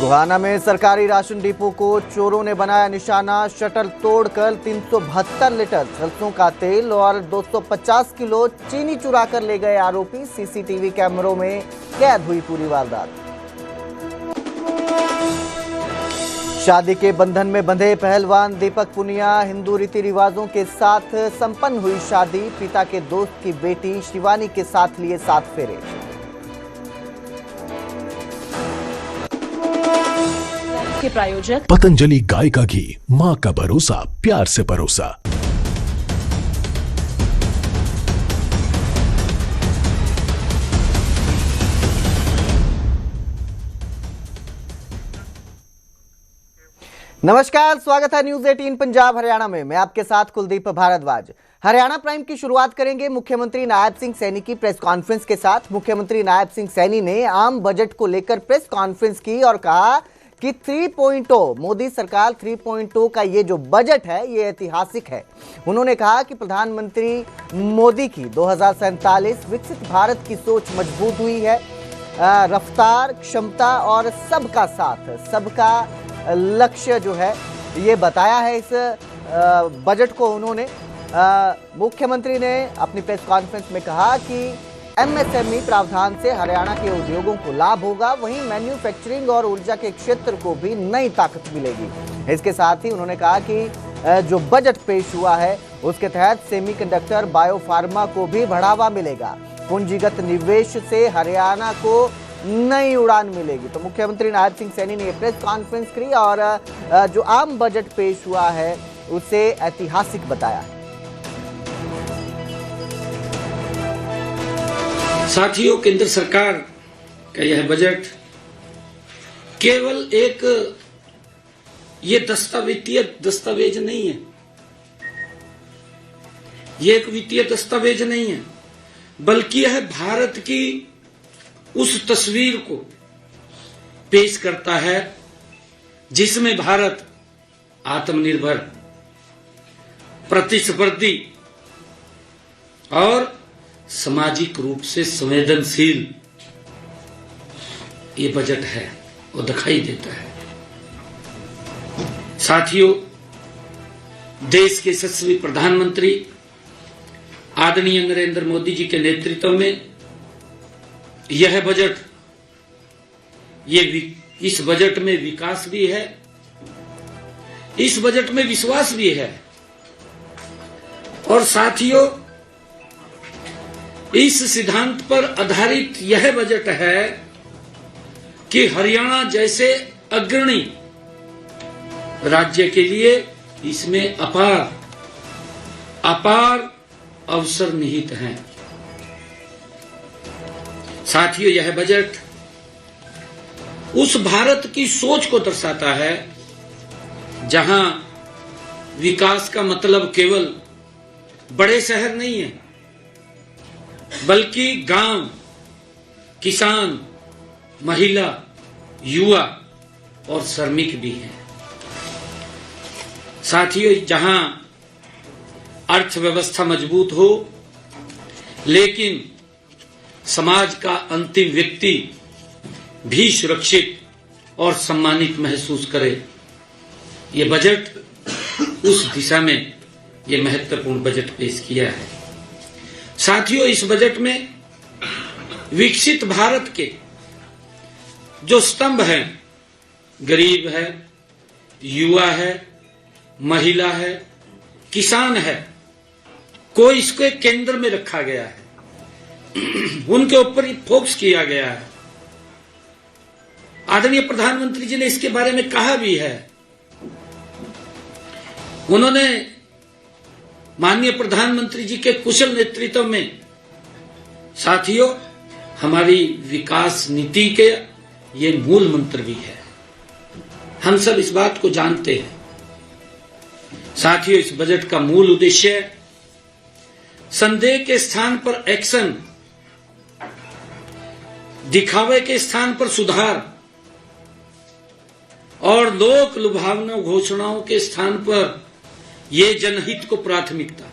गोहाना में सरकारी ration depot को चोरों ने बनाया निशाना। शटर तोड़कर 372 लीटर सरसों का तेल और 250 किलो चीनी चुरा कर ले गए आरोपी। सीसीटीवी कैमरों में कैद हुई पूरी वारदात। शादी के बंधन में बंधे पहलवान दीपक पुनिया। हिंदू रीति रिवाजों के साथ संपन्न हुई शादी। पिता के दोस्त की बेटी शिवानी के साथ लिए 7 फेरे। के प्रायोजक पतंजलि गाय का घी, मां का भरोसा, प्यार से परोसा। नमस्कार, स्वागत है न्यूज 18 पंजाब हरियाणा में। मैं आपके साथ कुलदीप भारद्वाज। हरियाणा प्राइम की शुरुआत करेंगे मुख्यमंत्री नायब सिंह सैनी की प्रेस कॉन्फ्रेंस के साथ। मुख्यमंत्री नायब सिंह सैनी ने आम बजट को लेकर प्रेस कॉन्फ्रेंस की और कहा कि 3.0 मोदी सरकार 3.0 का ये जो बजट है ये ऐतिहासिक है। उन्होंने कहा कि प्रधानमंत्री मोदी की 2047 विकसित भारत की सोच मजबूत हुई है। रफ्तार, क्षमता और सबका साथ, सबका लक्ष्य जो है ये बताया है इस बजट को। उन्होंने मुख्यमंत्री ने अपनी प्रेस कॉन्फ्रेंस में कहा कि एमएसएमई प्रावधान से हरियाणा के उद्योगों को लाभ होगा, वहीं मैन्युफैक्चरिंग और ऊर्जा के क्षेत्र को भी नई ताकत मिलेगी। इसके साथ ही उन्होंने कहा कि जो बजट पेश हुआ है उसके तहत सेमीकंडक्टर, बायोफार्मा को भी बढ़ावा मिलेगा। पूंजीगत निवेश से हरियाणा को नई उड़ान मिलेगी। तो मुख्यमंत्री नायब सिंह सैनी ने प्रेस कॉन्फ्रेंस की और जो आम बजट पेश हुआ है उसे ऐतिहासिक बताया। साथियों, केंद्र सरकार का यह बजट केवल एक ये वित्तीय दस्तावेज नहीं है, ये एक वित्तीय दस्तावेज नहीं है, बल्कि यह भारत की उस तस्वीर को पेश करता है जिसमें भारत आत्मनिर्भर, प्रतिस्पर्धी और सामाजिक रूप से संवेदनशील ये बजट है वो दिखाई देता है। साथियों, देश के यशस्वी प्रधानमंत्री आदरणीय नरेंद्र मोदी जी के नेतृत्व में यह बजट, इस बजट में विकास भी है, इस बजट में विश्वास भी है। और साथियों, इस सिद्धांत पर आधारित यह बजट है कि हरियाणा जैसे अग्रणी राज्य के लिए इसमें अपार अवसर निहित हैं। साथियों, यह बजट उस भारत की सोच को दर्शाता है जहां विकास का मतलब केवल बड़े शहर नहीं है, बल्कि गांव, किसान, महिला, युवा और श्रमिक भी हैं। साथियों, जहां अर्थव्यवस्था मजबूत हो लेकिन समाज का अंतिम व्यक्ति भी सुरक्षित और सम्मानित महसूस करे, ये बजट उस दिशा में ये महत्वपूर्ण बजट पेश किया है। साथियों, इस बजट में विकसित भारत के जो स्तंभ हैं, गरीब है, युवा है, महिला है, किसान है, को इसके केंद्र में रखा गया है, उनके ऊपर फोकस किया गया है। आदरणीय प्रधानमंत्री जी ने इसके बारे में कहा भी है। उन्होंने माननीय प्रधानमंत्री जी के कुशल नेतृत्व में साथियों हमारी विकास नीति के ये मूल मंत्र भी है। हम सब इस बात को जानते हैं। साथियों, इस बजट का मूल उद्देश्य संदेह के स्थान पर एक्शन, दिखावे के स्थान पर सुधार और लोक लुभावना घोषणाओं के स्थान पर ये जनहित को प्राथमिकता।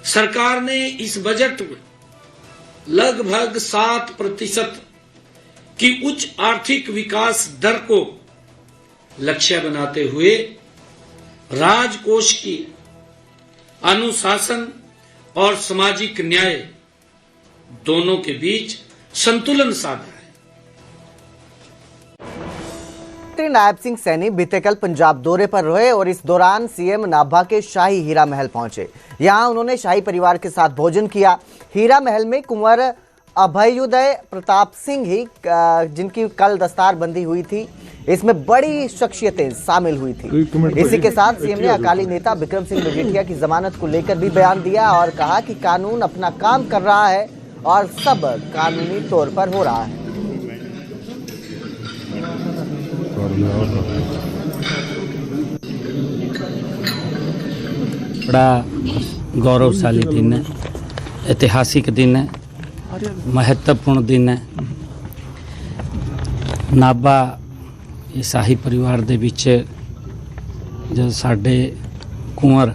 सरकार ने इस बजट में लगभग 7% कि उच्च आर्थिक विकास दर को लक्ष्य बनाते हुए राजकोष की अनुशासन और सामाजिक न्याय दोनों के बीच संतुलन साधा है। मंत्री नायब सिंह सैनी बीते कल पंजाब दौरे पर रहे और इस दौरान सीएम नाभा के शाही हीरा महल पहुंचे। यहां उन्होंने शाही परिवार के साथ भोजन किया। हीरा महल में कुंवर अभयुदय प्रताप सिंह ही जिनकी कल दस्तारबंदी हुई थी, इसमें बड़ी शख्सियतें शामिल हुई थी। इसी के साथ सीएम ने अकाली नेता विक्रम सिंह मजीठिया की जमानत को लेकर भी बयान दिया और कहा कि कानून अपना काम कर रहा है और सब कानूनी तौर पर हो रहा है। बड़ा गौरवशाली दिन है, ऐतिहासिक दिन है, महत्वपूर्ण दिन है। नाभा ईसाई परिवार दे विच जो साडे कुंवर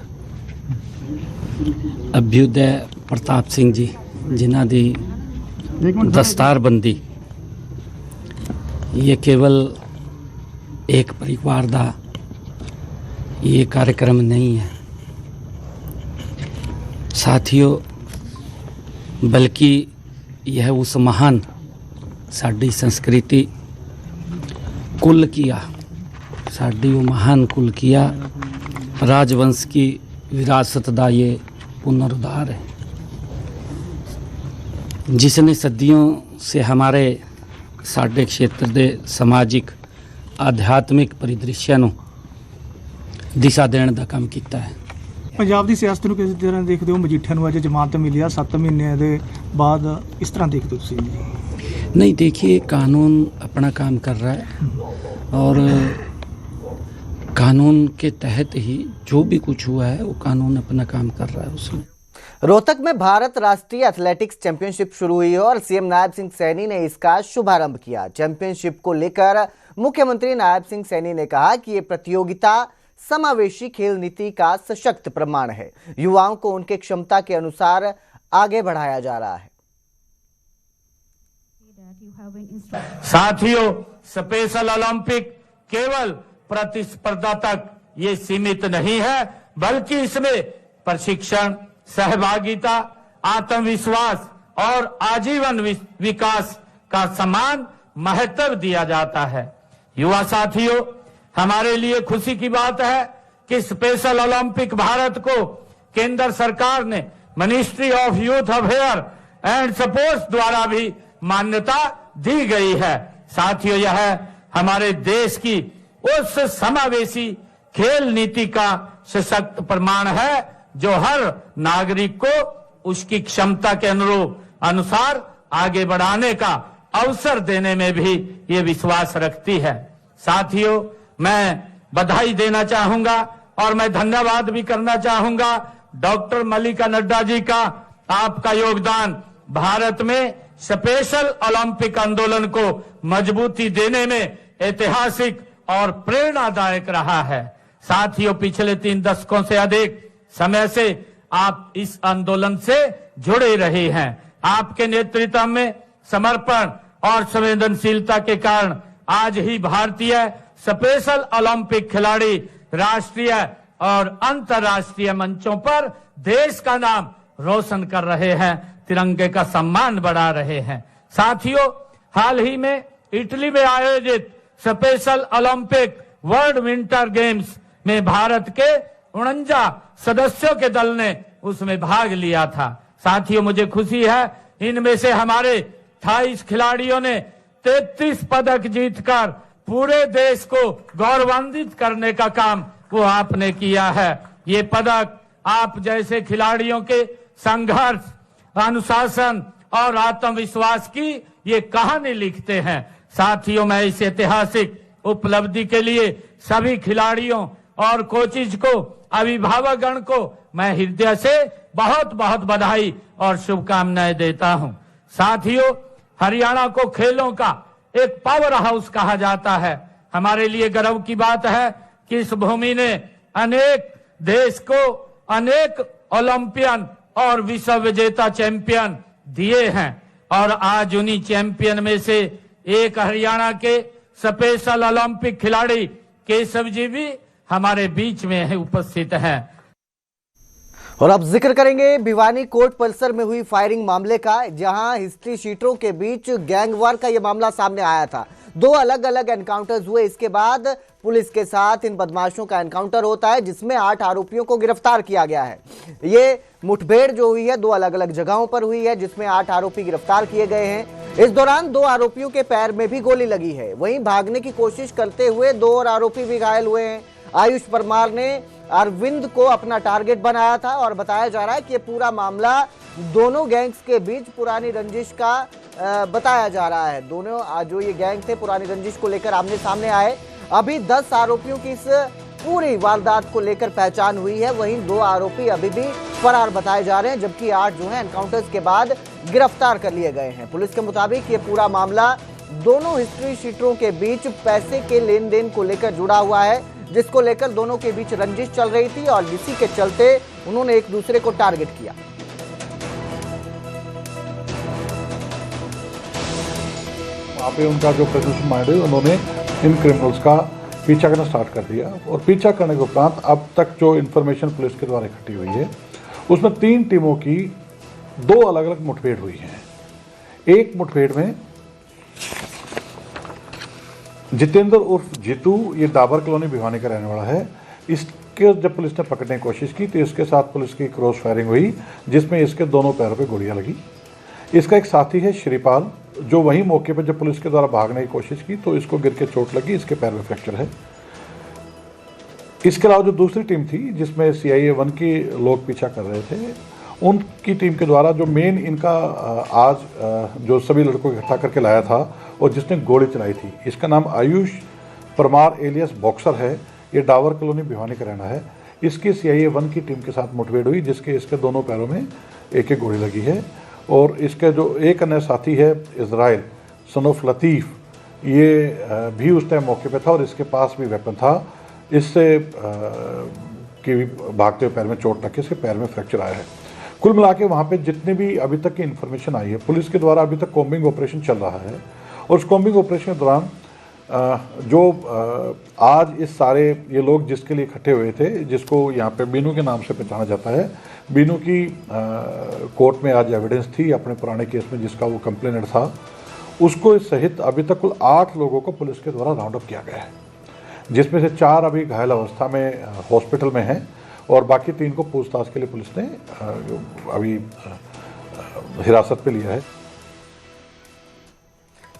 अभ्युदय प्रताप सिंह जी जिन्हां दी दस्तारबंदी, ये केवल एक परिवार का ये कार्यक्रम नहीं है साथियों, बल्कि यह उस महान साडी संस्कृति कुल किया, साडी वो महान कुल किया राजवंश की विरासत का ये पुनरुद्धार है, जिसने सदियों से हमारे साडे क्षेत्र के समाजिक आध्यात्मिक परिदृश्य ਨੂੰ दिशा देने का काम किया है। पंजाब की सियासत ਨੂੰ किस तरह देखते हो? मजीठिया ਨੂੰ ਅੱਜ जमानत मिली 7 ਮਹੀਨਿਆਂ ਦੇ बाद, इस तरह देखते हो तुसीं? नहीं, देखिए कानून अपना काम कर रहा है और कानून के तहत ही जो भी कुछ हुआ है वो कानून अपना काम कर रहा है। उसमें रोहतक में भारत राष्ट्रीय एथलेटिक्स चैंपियनशिप शुरू हुई है और सीएम नायब सिंह सैनी ने इसका शुभारंभ किया। चैंपियनशिप को लेकर मुख्यमंत्री नायब सिंह सैनी ने कहा कि ये प्रतियोगिता समावेशी खेल नीति का सशक्त प्रमाण है, युवाओं को उनके क्षमता के अनुसार आगे बढ़ाया जा रहा है। साथियों, स्पेशल ओलंपिक केवल प्रतिस्पर्धा तक ये सीमित नहीं है, बल्कि इसमें प्रशिक्षण, सहभागिता, आत्मविश्वास और आजीवन विकास का समान महत्व दिया जाता है। युवा साथियों, हमारे लिए खुशी की बात है कि स्पेशल ओलंपिक भारत को केंद्र सरकार ने ministry of youth affair and sports द्वारा भी मान्यता दी गई है। साथियों, यह हमारे देश की उस समावेशी खेल नीति का सशक्त प्रमाण है जो हर नागरिक को उसकी क्षमता के अनुसार आगे बढ़ाने का अवसर देने में भी ये विश्वास रखती है। साथियों, मैं बधाई देना चाहूंगा और मैं धन्यवाद भी करना चाहूंगा डॉक्टर मल्लिका नड्डा जी का। आपका योगदान भारत में स्पेशल ओलंपिक आंदोलन को मजबूती देने में ऐतिहासिक और प्रेरणादायक रहा है। साथियों, पिछले 3 दशकों से अधिक समय से आप इस आंदोलन से जुड़े रहे हैं। आपके नेतृत्व में समर्पण और संवेदनशीलता के कारण आज ही भारतीय स्पेशल ओलंपिक खिलाड़ी राष्ट्रीय और अंतर्राष्ट्रीय मंचों पर देश का नाम रोशन कर रहे हैं, तिरंगे का सम्मान बढ़ा रहे हैं। साथियों, हाल ही में इटली में आयोजित special Olympic world winter games में भारत के 49 सदस्यों के दल ने उसमें भाग लिया था। साथियों, मुझे खुशी है इनमें से हमारे 28 खिलाड़ियों ने 33 पदक जीतकर पूरे देश को गौरवान्वित करने का काम वो आपने किया है। ये पदक आप जैसे खिलाड़ियों के संघर्ष, अनुशासन और आत्मविश्वास की ये कहानी लिखते हैं। साथियों, मैं इस ऐतिहासिक उपलब्धि के लिए सभी खिलाड़ियों और कोचिज को, अभिभावकगण को मैं हृदय से बहुत बहुत बधाई और शुभकामनाएं देता हूं। साथियों, हरियाणा को खेलों का एक पावर हाउस कहा जाता है। हमारे लिए गर्व की बात है कि इस भूमि ने अनेक देश को अनेक ओलंपियन और विश्व विजेता चैंपियन दिए हैं और आज उन्हीं चैंपियन में से एक हरियाणा के स्पेशल ओलंपिक खिलाड़ी केशव जी भी हमारे बीच में है, उपस्थित हैं। और अब जिक्र करेंगे भिवानी कोर्ट परिसर में हुई फायरिंग मामले का, जहां हिस्ट्री शीटरों के बीच गैंगवार का यह मामला सामने आया था। 2 अलग अलग एनकाउंटर्स हुए। इसके बाद पुलिस के साथ इन बदमाशों का एनकाउंटर होता है, जिसमें 8 आरोपियों को गिरफ्तार किया गया है। ये मुठभेड़ जो हुई है 2 अलग अलग जगहों पर हुई है, जिसमें 8 आरोपी गिरफ्तार किए गए हैं। इस दौरान 2 आरोपियों के पैर में भी गोली लगी है। वहीं भागने की कोशिश करते हुए 2 और आरोपी भी घायल हुए हैं। आयुष परमार ने अरविंद को अपना टारगेट बनाया था और बताया जा रहा है कि ये पूरा मामला दोनों गैंग्स के बीच पुरानी रंजिश का बताया जा रहा है। दोनों जो ये गैंग थे पुरानी रंजिश को लेकर आमने सामने आए। अभी 10 आरोपियों की इस पूरी वारदात को लेकर पहचान हुई है। वहीं 2 आरोपी अभी भी फरार बताए जा रहे हैं, जबकि 8 जो है एनकाउंटर्स के बाद गिरफ्तार कर लिए गए हैं। पुलिस के मुताबिक ये पूरा मामला दोनों हिस्ट्री शीटरों के बीच पैसे के लेन देन को लेकर जुड़ा हुआ है, जिसको लेकर दोनों के बीच रंजिश चल रही थी और इसी के चलते उन्होंने एक दूसरे को टारगेट किया। वहाँ पे उनका जो प्रेजेंस माइंड है, उन्होंने इन क्रिमिनल्स का पीछा करना स्टार्ट कर दिया। और पीछा करने के उपरांत अब तक जो इन्फॉर्मेशन पुलिस के द्वारा इकट्ठी हुई है, उसमें 3 टीमों की 2 अलग अलग मुठभेड़ हुई है। एक मुठभेड़ में जितेंद्र उर्फ जीतू, ये डाबर कॉलोनी भिवानी का रहने वाला है, इसके जब पुलिस ने पकड़ने की कोशिश की तो इसके साथ पुलिस की क्रॉस फायरिंग हुई, जिसमें इसके दोनों पैरों पे गोलियां लगी। इसका एक साथी है श्रीपाल, जो वहीं मौके पर जब पुलिस के द्वारा भागने की कोशिश की तो इसको गिर के चोट लगी, इसके पैर में फ्रैक्चर है। इसके अलावा जो दूसरी टीम थी, जिसमें CIA 1 के लोग पीछा कर रहे थे, उनकी टीम के द्वारा जो मेन इनका आज जो सभी लड़कों को इकट्ठा करके लाया था और जिसने गोली चलाई थी, इसका नाम आयुष परमार एलियस बॉक्सर है। ये डावर कॉलोनी भिवानी का रहना है। इसकी CIA 1 की टीम के साथ मुठभेड़ हुई, जिसके इसके दोनों पैरों में एक गोली लगी है। और इसके जो एक अन्य साथी है इजराइल सन ऑफ लतीफ़, ये भी उस टाइम मौके पे था और इसके पास भी वेपन था। इससे कि भागते हुए पैर में चोट लग के इसके पैर में फ्रैक्चर आया है। कुल मिला के वहाँ पे जितने भी अभी तक की इन्फॉर्मेशन आई है, पुलिस के द्वारा अभी तक कॉम्बिंग ऑपरेशन चल रहा है। और उस कॉम्बिंग ऑपरेशन के दौरान जो आज इस सारे ये लोग जिसके लिए इकट्ठे हुए थे, जिसको यहाँ पे बीनू के नाम से पहचाना जाता है, बीनू की कोर्ट में आज एविडेंस थी अपने पुराने केस में जिसका वो कंप्लेनेंट था, उसको सहित अभी तक कुल 8 लोगों को पुलिस के द्वारा राउंड अप किया गया है, जिसमें से 4 अभी घायल अवस्था में हॉस्पिटल में हैं और बाकी 3 को पूछताछ के लिए पुलिस ने अभी हिरासत पे लिया है।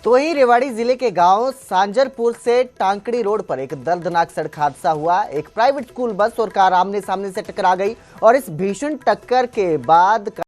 तो वहीं रेवाड़ी जिले के गांव सांजरपुर से टांकड़ी रोड पर एक दर्दनाक सड़क हादसा हुआ। एक प्राइवेट स्कूल बस और कार आमने सामने से टकरा गई और इस भीषण टक्कर के बाद